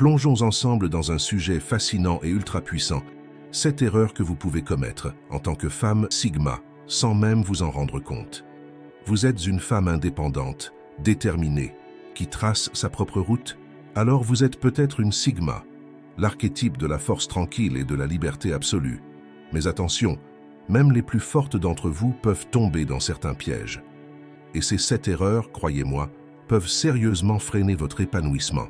Plongeons ensemble dans un sujet fascinant et ultra puissant, 7 erreurs que vous pouvez commettre en tant que femme Sigma, sans même vous en rendre compte. Vous êtes une femme indépendante, déterminée, qui trace sa propre route? Alors vous êtes peut-être une Sigma, l'archétype de la force tranquille et de la liberté absolue. Mais attention, même les plus fortes d'entre vous peuvent tomber dans certains pièges. Et ces 7 erreurs, croyez-moi, peuvent sérieusement freiner votre épanouissement,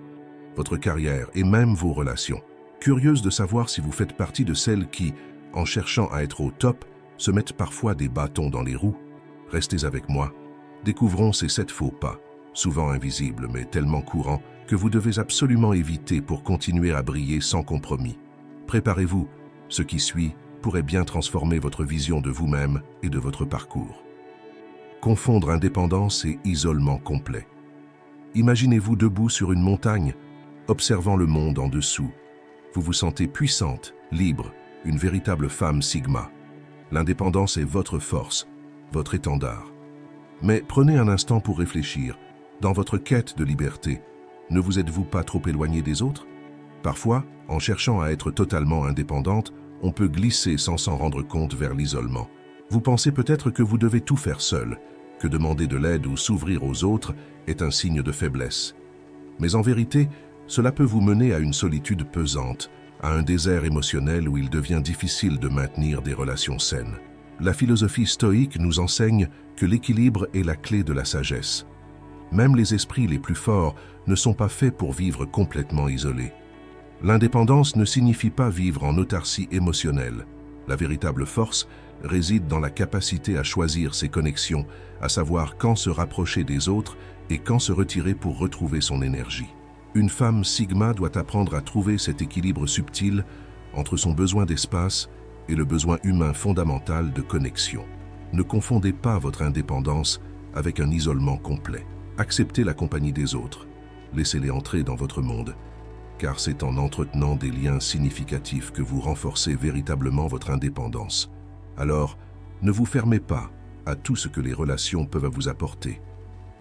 votre carrière et même vos relations. Curieuse de savoir si vous faites partie de celles qui, en cherchant à être au top, se mettent parfois des bâtons dans les roues. Restez avec moi. Découvrons ces 7 faux pas, souvent invisibles mais tellement courants que vous devez absolument éviter pour continuer à briller sans compromis. Préparez-vous, ce qui suit pourrait bien transformer votre vision de vous-même et de votre parcours. Confondre indépendance et isolement complet. Imaginez-vous debout sur une montagne, observant le monde en dessous. Vous vous sentez puissante, libre, une véritable femme Sigma. L'indépendance est votre force, votre étendard. Mais prenez un instant pour réfléchir. Dans votre quête de liberté, ne vous êtes-vous pas trop éloigné des autres? Parfois, en cherchant à être totalement indépendante, on peut glisser sans s'en rendre compte vers l'isolement. Vous pensez peut-être que vous devez tout faire seul, que demander de l'aide ou s'ouvrir aux autres est un signe de faiblesse. Mais en vérité, cela peut vous mener à une solitude pesante, à un désert émotionnel où il devient difficile de maintenir des relations saines. La philosophie stoïque nous enseigne que l'équilibre est la clé de la sagesse. Même les esprits les plus forts ne sont pas faits pour vivre complètement isolés. L'indépendance ne signifie pas vivre en autarcie émotionnelle. La véritable force réside dans la capacité à choisir ses connexions, à savoir quand se rapprocher des autres et quand se retirer pour retrouver son énergie. Une femme Sigma doit apprendre à trouver cet équilibre subtil entre son besoin d'espace et le besoin humain fondamental de connexion. Ne confondez pas votre indépendance avec un isolement complet. Acceptez la compagnie des autres. Laissez-les entrer dans votre monde, car c'est en entretenant des liens significatifs que vous renforcez véritablement votre indépendance. Alors, ne vous fermez pas à tout ce que les relations peuvent vous apporter.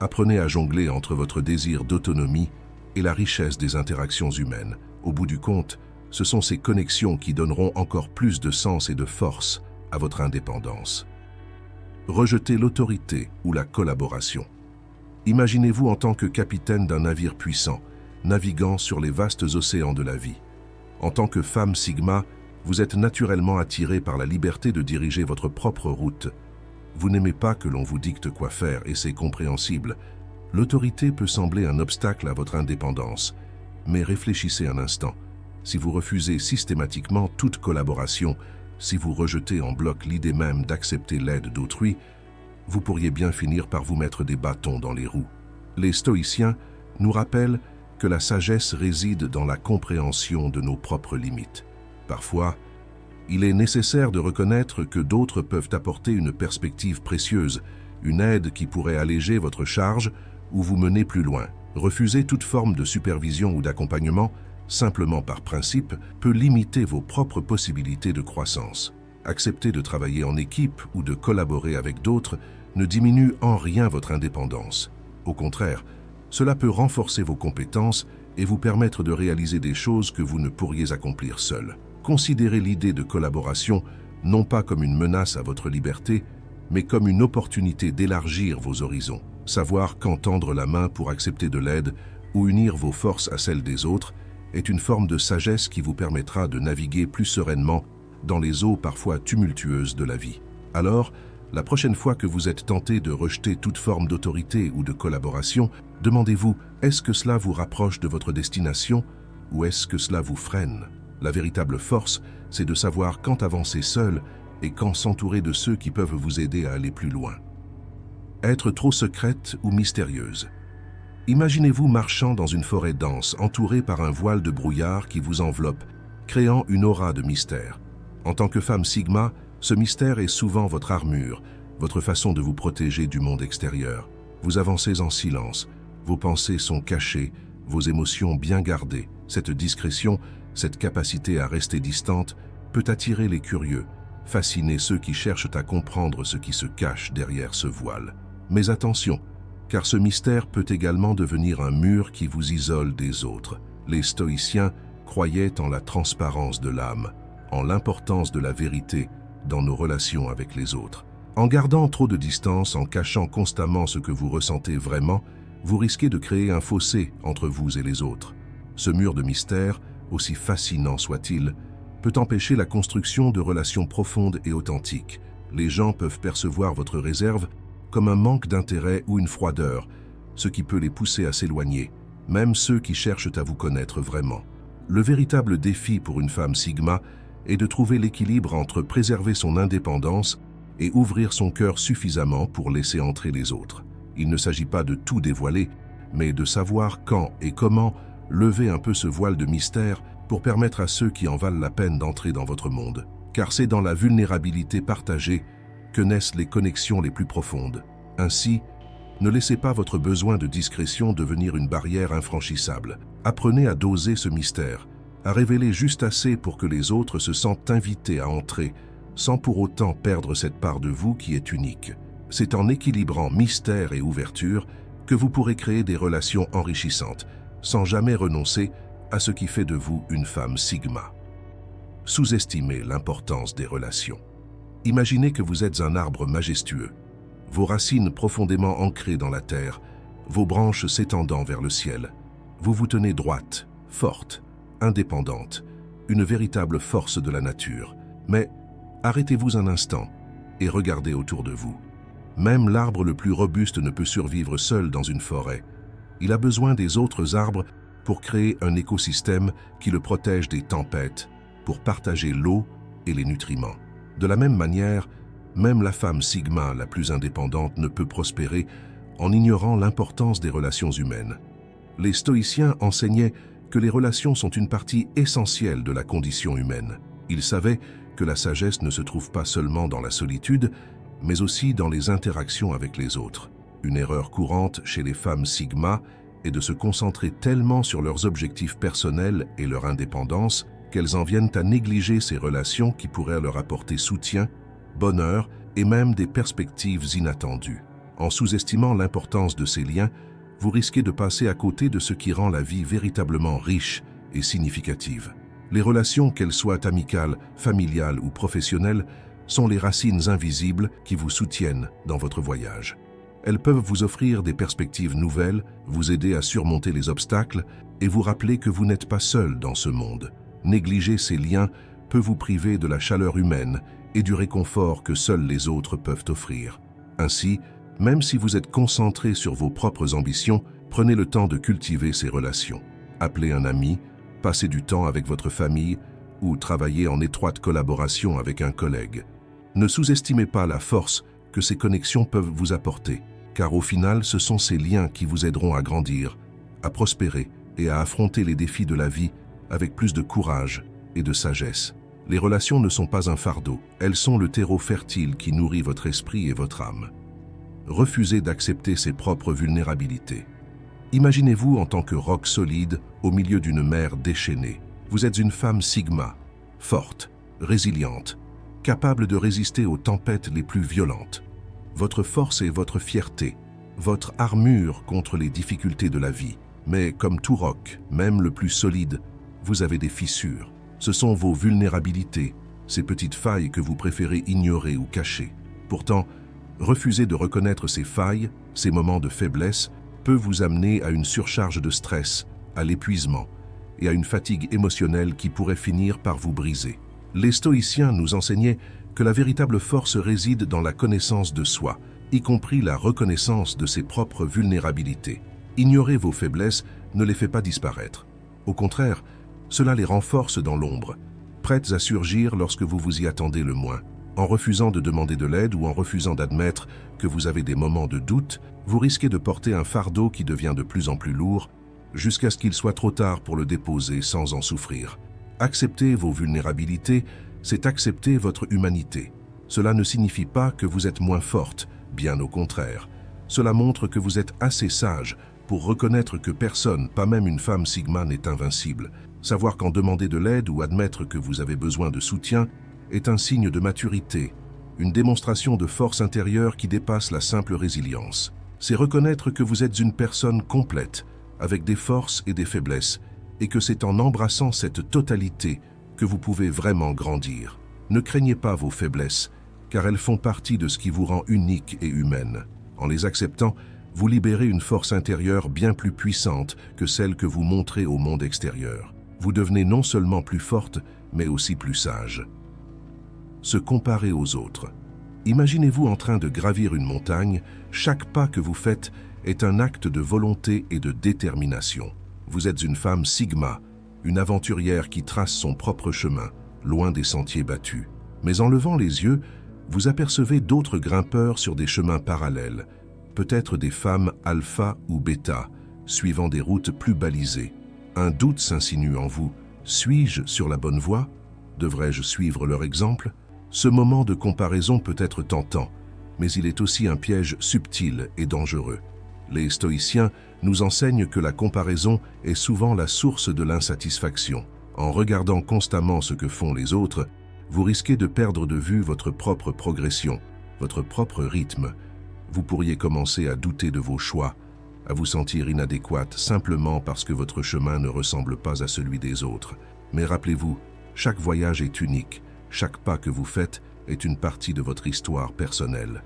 Apprenez à jongler entre votre désir d'autonomie et la richesse des interactions humaines. Au bout du compte, ce sont ces connexions qui donneront encore plus de sens et de force à votre indépendance. Rejetez l'autorité ou la collaboration. Imaginez-vous en tant que capitaine d'un navire puissant, naviguant sur les vastes océans de la vie. En tant que femme Sigma, vous êtes naturellement attirée par la liberté de diriger votre propre route. Vous n'aimez pas que l'on vous dicte quoi faire et c'est compréhensible. L'autorité peut sembler un obstacle à votre indépendance, mais réfléchissez un instant. Si vous refusez systématiquement toute collaboration, si vous rejetez en bloc l'idée même d'accepter l'aide d'autrui, vous pourriez bien finir par vous mettre des bâtons dans les roues. Les stoïciens nous rappellent que la sagesse réside dans la compréhension de nos propres limites. Parfois, il est nécessaire de reconnaître que d'autres peuvent apporter une perspective précieuse, une aide qui pourrait alléger votre charge ou vous mener plus loin. Refuser toute forme de supervision ou d'accompagnement, simplement par principe, peut limiter vos propres possibilités de croissance. Accepter de travailler en équipe ou de collaborer avec d'autres ne diminue en rien votre indépendance. Au contraire, cela peut renforcer vos compétences et vous permettre de réaliser des choses que vous ne pourriez accomplir seul. Considérez l'idée de collaboration non pas comme une menace à votre liberté, mais comme une opportunité d'élargir vos horizons. Savoir quand tendre la main pour accepter de l'aide ou unir vos forces à celles des autres est une forme de sagesse qui vous permettra de naviguer plus sereinement dans les eaux parfois tumultueuses de la vie. Alors, la prochaine fois que vous êtes tenté de rejeter toute forme d'autorité ou de collaboration, demandez-vous, est-ce que cela vous rapproche de votre destination ou est-ce que cela vous freine? La véritable force, c'est de savoir quand avancer seul et quand s'entourer de ceux qui peuvent vous aider à aller plus loin. Être trop secrète ou mystérieuse. Imaginez-vous marchant dans une forêt dense, entourée par un voile de brouillard qui vous enveloppe, créant une aura de mystère. En tant que femme Sigma, ce mystère est souvent votre armure, votre façon de vous protéger du monde extérieur. Vous avancez en silence, vos pensées sont cachées, vos émotions bien gardées. Cette discrétion, cette capacité à rester distante, peut attirer les curieux, fasciner ceux qui cherchent à comprendre ce qui se cache derrière ce voile. Mais attention, car ce mystère peut également devenir un mur qui vous isole des autres. Les stoïciens croyaient en la transparence de l'âme, en l'importance de la vérité dans nos relations avec les autres. En gardant trop de distance, en cachant constamment ce que vous ressentez vraiment, vous risquez de créer un fossé entre vous et les autres. Ce mur de mystère, aussi fascinant soit-il, peut empêcher la construction de relations profondes et authentiques. Les gens peuvent percevoir votre réserve comme un manque d'intérêt ou une froideur, ce qui peut les pousser à s'éloigner, même ceux qui cherchent à vous connaître vraiment. Le véritable défi pour une femme Sigma est de trouver l'équilibre entre préserver son indépendance et ouvrir son cœur suffisamment pour laisser entrer les autres. Il ne s'agit pas de tout dévoiler, mais de savoir quand et comment lever un peu ce voile de mystère pour permettre à ceux qui en valent la peine d'entrer dans votre monde. Car c'est dans la vulnérabilité partagée que naissent les connexions les plus profondes. Ainsi, ne laissez pas votre besoin de discrétion devenir une barrière infranchissable. Apprenez à doser ce mystère, à révéler juste assez pour que les autres se sentent invités à entrer, sans pour autant perdre cette part de vous qui est unique. C'est en équilibrant mystère et ouverture que vous pourrez créer des relations enrichissantes, sans jamais renoncer à ce qui fait de vous une femme Sigma. Sous-estimez l'importance des relations. Imaginez que vous êtes un arbre majestueux, vos racines profondément ancrées dans la terre, vos branches s'étendant vers le ciel. Vous vous tenez droite, forte, indépendante, une véritable force de la nature. Mais arrêtez-vous un instant et regardez autour de vous. Même l'arbre le plus robuste ne peut survivre seul dans une forêt. Il a besoin des autres arbres pour créer un écosystème qui le protège des tempêtes, pour partager l'eau et les nutriments. De la même manière, même la femme Sigma la plus indépendante ne peut prospérer en ignorant l'importance des relations humaines. Les stoïciens enseignaient que les relations sont une partie essentielle de la condition humaine. Ils savaient que la sagesse ne se trouve pas seulement dans la solitude, mais aussi dans les interactions avec les autres. Une erreur courante chez les femmes Sigma est de se concentrer tellement sur leurs objectifs personnels et leur indépendance qu'elles en viennent à négliger ces relations qui pourraient leur apporter soutien, bonheur et même des perspectives inattendues. En sous-estimant l'importance de ces liens, vous risquez de passer à côté de ce qui rend la vie véritablement riche et significative. Les relations, qu'elles soient amicales, familiales ou professionnelles, sont les racines invisibles qui vous soutiennent dans votre voyage. Elles peuvent vous offrir des perspectives nouvelles, vous aider à surmonter les obstacles et vous rappeler que vous n'êtes pas seul dans ce monde. Négliger ces liens peut vous priver de la chaleur humaine et du réconfort que seuls les autres peuvent offrir. Ainsi, même si vous êtes concentré sur vos propres ambitions, prenez le temps de cultiver ces relations. Appelez un ami, passez du temps avec votre famille ou travaillez en étroite collaboration avec un collègue. Ne sous-estimez pas la force que ces connexions peuvent vous apporter, car au final, ce sont ces liens qui vous aideront à grandir, à prospérer et à affronter les défis de la vie avec plus de courage et de sagesse. Les relations ne sont pas un fardeau, elles sont le terreau fertile qui nourrit votre esprit et votre âme. Refusez d'accepter ses propres vulnérabilités. Imaginez-vous en tant que roc solide au milieu d'une mer déchaînée. Vous êtes une femme Sigma, forte, résiliente, capable de résister aux tempêtes les plus violentes. Votre force est votre fierté, votre armure contre les difficultés de la vie. Mais comme tout roc, même le plus solide, vous avez des fissures. Ce sont vos vulnérabilités, ces petites failles que vous préférez ignorer ou cacher. Pourtant, refuser de reconnaître ces failles, ces moments de faiblesse, peut vous amener à une surcharge de stress, à l'épuisement et à une fatigue émotionnelle qui pourrait finir par vous briser. Les stoïciens nous enseignaient que la véritable force réside dans la connaissance de soi, y compris la reconnaissance de ses propres vulnérabilités. Ignorer vos faiblesses ne les fait pas disparaître. Au contraire, cela les renforce dans l'ombre, prêtes à surgir lorsque vous vous y attendez le moins. En refusant de demander de l'aide ou en refusant d'admettre que vous avez des moments de doute, vous risquez de porter un fardeau qui devient de plus en plus lourd, jusqu'à ce qu'il soit trop tard pour le déposer sans en souffrir. Accepter vos vulnérabilités, c'est accepter votre humanité. Cela ne signifie pas que vous êtes moins forte, bien au contraire. Cela montre que vous êtes assez sage pour reconnaître que personne, pas même une femme Sigma, n'est invincible. Savoir qu'en demander de l'aide ou admettre que vous avez besoin de soutien est un signe de maturité, une démonstration de force intérieure qui dépasse la simple résilience. C'est reconnaître que vous êtes une personne complète, avec des forces et des faiblesses, et que c'est en embrassant cette totalité que vous pouvez vraiment grandir. Ne craignez pas vos faiblesses, car elles font partie de ce qui vous rend unique et humaine. En les acceptant, vous libérez une force intérieure bien plus puissante que celle que vous montrez au monde extérieur. Vous devenez non seulement plus forte, mais aussi plus sage. Se comparer aux autres. Imaginez-vous en train de gravir une montagne, chaque pas que vous faites est un acte de volonté et de détermination. Vous êtes une femme Sigma, une aventurière qui trace son propre chemin, loin des sentiers battus. Mais en levant les yeux, vous apercevez d'autres grimpeurs sur des chemins parallèles, peut-être des femmes alpha ou bêta, suivant des routes plus balisées. Un doute s'insinue en vous. Suis-je sur la bonne voie? Devrais-je suivre leur exemple? Ce moment de comparaison peut être tentant, mais il est aussi un piège subtil et dangereux. Les stoïciens nous enseignent que la comparaison est souvent la source de l'insatisfaction. En regardant constamment ce que font les autres, vous risquez de perdre de vue votre propre progression, votre propre rythme. Vous pourriez commencer à douter de vos choix, à vous sentir inadéquate simplement parce que votre chemin ne ressemble pas à celui des autres. Mais rappelez-vous, chaque voyage est unique, chaque pas que vous faites est une partie de votre histoire personnelle.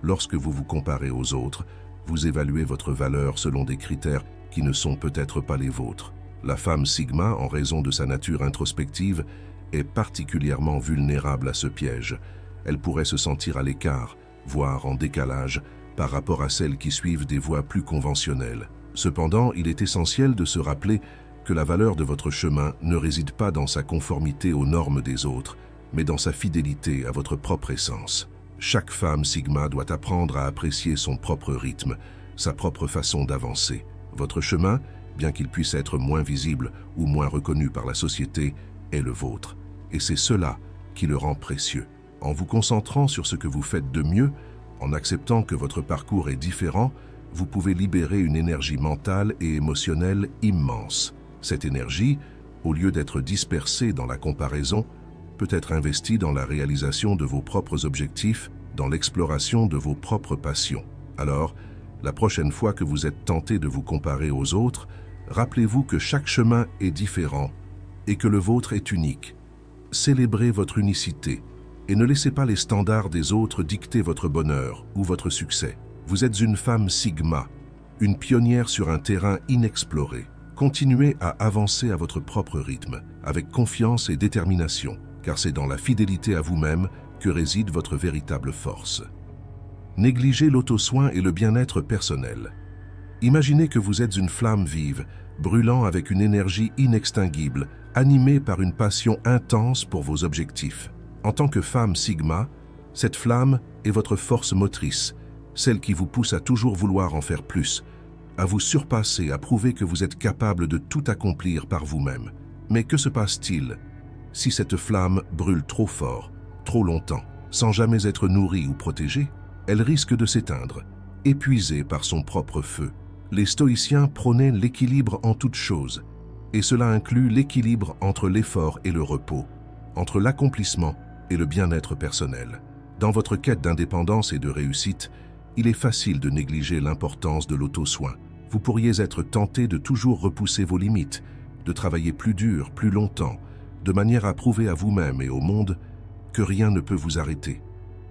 Lorsque vous vous comparez aux autres, vous évaluez votre valeur selon des critères qui ne sont peut-être pas les vôtres. La femme Sigma, en raison de sa nature introspective, est particulièrement vulnérable à ce piège. Elle pourrait se sentir à l'écart, voire en décalage, par rapport à celles qui suivent des voies plus conventionnelles. Cependant, il est essentiel de se rappeler que la valeur de votre chemin ne réside pas dans sa conformité aux normes des autres, mais dans sa fidélité à votre propre essence. Chaque femme Sigma doit apprendre à apprécier son propre rythme, sa propre façon d'avancer. Votre chemin, bien qu'il puisse être moins visible ou moins reconnu par la société, est le vôtre. Et c'est cela qui le rend précieux. En vous concentrant sur ce que vous faites de mieux, en acceptant que votre parcours est différent, vous pouvez libérer une énergie mentale et émotionnelle immense. Cette énergie, au lieu d'être dispersée dans la comparaison, peut être investie dans la réalisation de vos propres objectifs, dans l'exploration de vos propres passions. Alors, la prochaine fois que vous êtes tenté de vous comparer aux autres, rappelez-vous que chaque chemin est différent et que le vôtre est unique. Célébrez votre unicité et ne laissez pas les standards des autres dicter votre bonheur ou votre succès. Vous êtes une femme Sigma, une pionnière sur un terrain inexploré. Continuez à avancer à votre propre rythme, avec confiance et détermination, car c'est dans la fidélité à vous-même que réside votre véritable force. Négligez l'auto-soin et le bien-être personnel. Imaginez que vous êtes une flamme vive, brûlant avec une énergie inextinguible, animée par une passion intense pour vos objectifs. En tant que femme Sigma, cette flamme est votre force motrice, celle qui vous pousse à toujours vouloir en faire plus, à vous surpasser, à prouver que vous êtes capable de tout accomplir par vous-même. Mais que se passe-t-il si cette flamme brûle trop fort, trop longtemps, sans jamais être nourrie ou protégée? Elle risque de s'éteindre, épuisée par son propre feu. Les stoïciens prônaient l'équilibre en toutes choses, et cela inclut l'équilibre entre l'effort et le repos, entre l'accomplissement et le bien-être personnel. Dans votre quête d'indépendance et de réussite, il est facile de négliger l'importance de l'auto-soin. Vous pourriez être tenté de toujours repousser vos limites, de travailler plus dur, plus longtemps, de manière à prouver à vous-même et au monde que rien ne peut vous arrêter.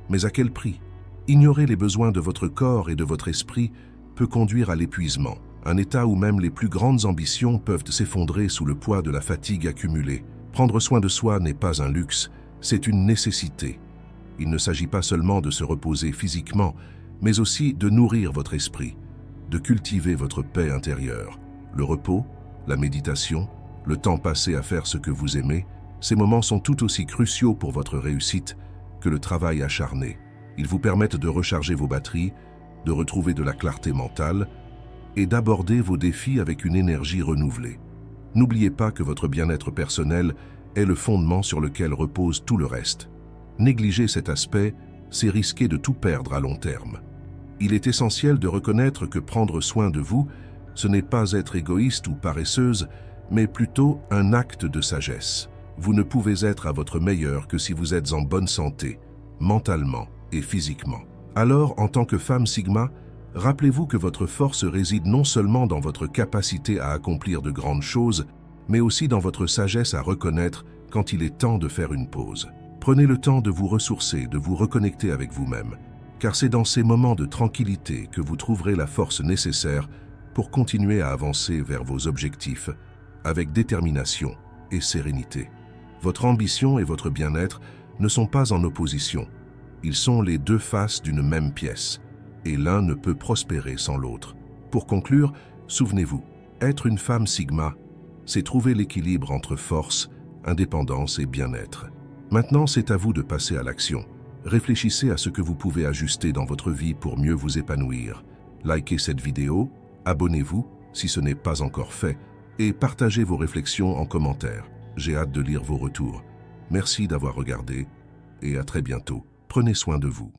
Mais à quel prix? Ignorer les besoins de votre corps et de votre esprit peut conduire à l'épuisement, un état où même les plus grandes ambitions peuvent s'effondrer sous le poids de la fatigue accumulée. Prendre soin de soi n'est pas un luxe, c'est une nécessité. Il ne s'agit pas seulement de se reposer physiquement, mais aussi de nourrir votre esprit, de cultiver votre paix intérieure. Le repos, la méditation, le temps passé à faire ce que vous aimez, ces moments sont tout aussi cruciaux pour votre réussite que le travail acharné. Ils vous permettent de recharger vos batteries, de retrouver de la clarté mentale et d'aborder vos défis avec une énergie renouvelée. N'oubliez pas que votre bien-être personnel est le fondement sur lequel repose tout le reste. Négliger cet aspect, c'est risquer de tout perdre à long terme. Il est essentiel de reconnaître que prendre soin de vous, ce n'est pas être égoïste ou paresseuse, mais plutôt un acte de sagesse. Vous ne pouvez être à votre meilleur que si vous êtes en bonne santé, mentalement et physiquement. Alors, en tant que femme Sigma, rappelez-vous que votre force réside non seulement dans votre capacité à accomplir de grandes choses, mais aussi dans votre sagesse à reconnaître quand il est temps de faire une pause. Prenez le temps de vous ressourcer, de vous reconnecter avec vous-même, car c'est dans ces moments de tranquillité que vous trouverez la force nécessaire pour continuer à avancer vers vos objectifs avec détermination et sérénité. Votre ambition et votre bien-être ne sont pas en opposition. Ils sont les deux faces d'une même pièce, et l'un ne peut prospérer sans l'autre. Pour conclure, souvenez-vous, être une femme Sigma, c'est trouver l'équilibre entre force, indépendance et bien-être. Maintenant, c'est à vous de passer à l'action. Réfléchissez à ce que vous pouvez ajuster dans votre vie pour mieux vous épanouir. Likez cette vidéo, abonnez-vous si ce n'est pas encore fait, et partagez vos réflexions en commentaire. J'ai hâte de lire vos retours. Merci d'avoir regardé, et à très bientôt. Prenez soin de vous.